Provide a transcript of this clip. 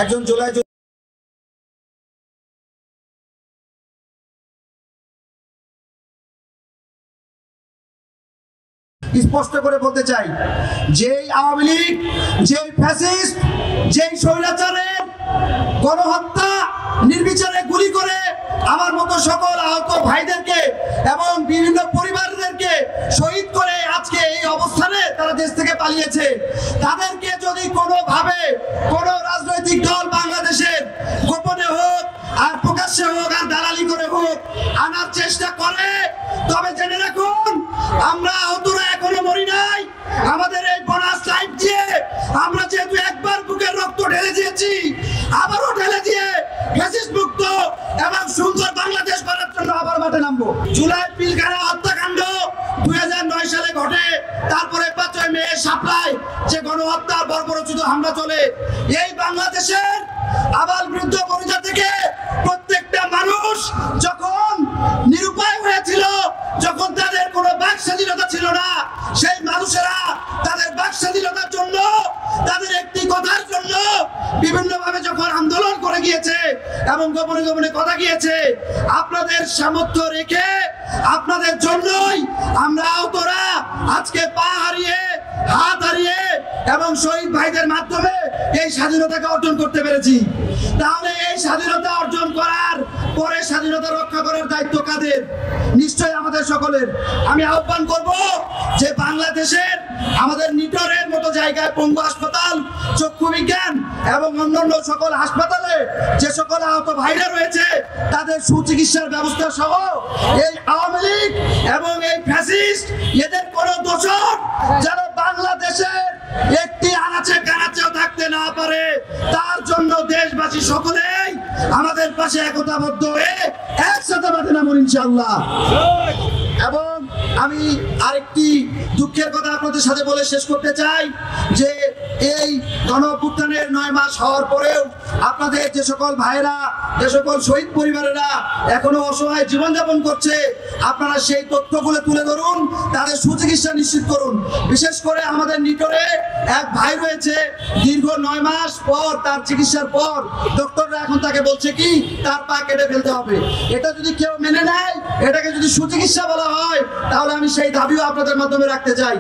একজন জুলাই স্পষ্ট করে বলতে চাই, যেই আওয়ামী লীগ, যেই ফ্যাসিস্ট, যেই স্বৈরাচারের গণহত্যা নির্বিচারে গুলি করে আমার মতো সকল আহত ভাইদেরকে এবং বিভিন্ন পরিবারদেরকে শহীদ করে আজকে এই অবস্থানে তারা দেশ থেকে পালিয়েছে, তাদেরকে যদি কোনোভাবে কোনো রাজনৈতিক দল বাংলাদেশের গোপনে হোক আর প্রকাশ্যে হোক আর দালালি করে হোক আনার চেষ্টা করে, তবে জেনে রাখুন আমরা আহতরা এখনো মরি নাই। আমাদের এই বোনাস লাইফ দিয়ে আমরা যেহেতু একবার বুকের রক্ত ঢেলে দিয়েছি, আবারও ঢেলে দিয়ে ফ্যাসিস্ট মুক্ত এবং সুন্দর বাংলাদেশ গড়ার জন্য আবার মাঠে নামবো। জুলাই পিলখানা হত্যাকাণ্ড 2009 সালে ঘটে, তারপরে 5 মে শাপলায় যে গণহত্যার বর্বরোচিত হামলা চলে, এই বাংলাদেশের আবাল বৃদ্ধ বনিতা থেকে প্রত্যেকটা মানুষ যখন নিরুপায় হয়েছিল, যখন তাদের কোনো বাক স্বাধীনতা ছিল না, সেই মানুষেরা তাদের বাক স্বাধীনতার জন্য, তাদের একটি কথার জন্য বিভিন্নভাবে যখন আন্দোলন করে গিয়েছে এবং গোপনে গোপনে কথা গিয়েছে, আপনাদের সামর্থ্য রেখে আপনাদের জন্যই আমরা আহতরা আজকে পা হারিয়ে, হাত হারিয়ে এবং শহীদ ভাইদের মাধ্যমে এই স্বাধীনতাকে অর্জন করতে পেরেছি। তাহলে এই স্বাধীনতা অর্জন করার পরে স্বাধীনতা রক্ষা করার দায়িত্ব কাদের? নিশ্চয়ই আমাদের সকলের। আমি আহ্বান করব যে বাংলাদেশের আমাদের নিটোরের মতো জায়গায় পঙ্গু হাসপাতাল, চক্ষু বিজ্ঞান এবং অন্যান্য সকল হাসপাতালে যে সকল আহত ভাইরা রয়েছে তাদের সুচিকিৎসার ব্যবস্থা সহ এই আওয়ামী লীগ এবং এই ফ্যাসিস্ট এদের কোনো দোষর যেন বাংলাদেশের একটি আনাচে কানাচেও থাকতে না পারে, তার জন্য দেশবাসী সকলেই আমাদের পাশে একতাবদ্ধ হয়ে একসাথে মাঠে নামুন ইনশাআল্লাহ। এবং আমি আরেকটি দুঃখের কথা আপনাদের সাথে বলে শেষ করতে চাই যে এই গণঅভ্যুত্থানের 9 মাস হওয়ার পরেও আপনাদের যে সকল ভাইরা, যে সকল শহীদ পরিবারেরা এখনো অসহায় জীবনযাপন করছে, আপনারা সেই তথ্যগুলো তুলে ধরুন, তাদের সুচিকিৎসা নিশ্চিত করুন। বিশেষ করে আমাদের নিটোরে এক ভাই রয়েছে, দীর্ঘ 9 মাস পর তার চিকিৎসার পর ডক্টররা এখন তাকে বলছে কি তার পা কেটে ফেলতে হবে। এটা যদি কেউ মেনে নেয়, এটাকে যদি সুচিকিৎসা বলা হয়, তাহলে আমি সেই দাবিও আপনাদের মাধ্যমে রাখতে চাই।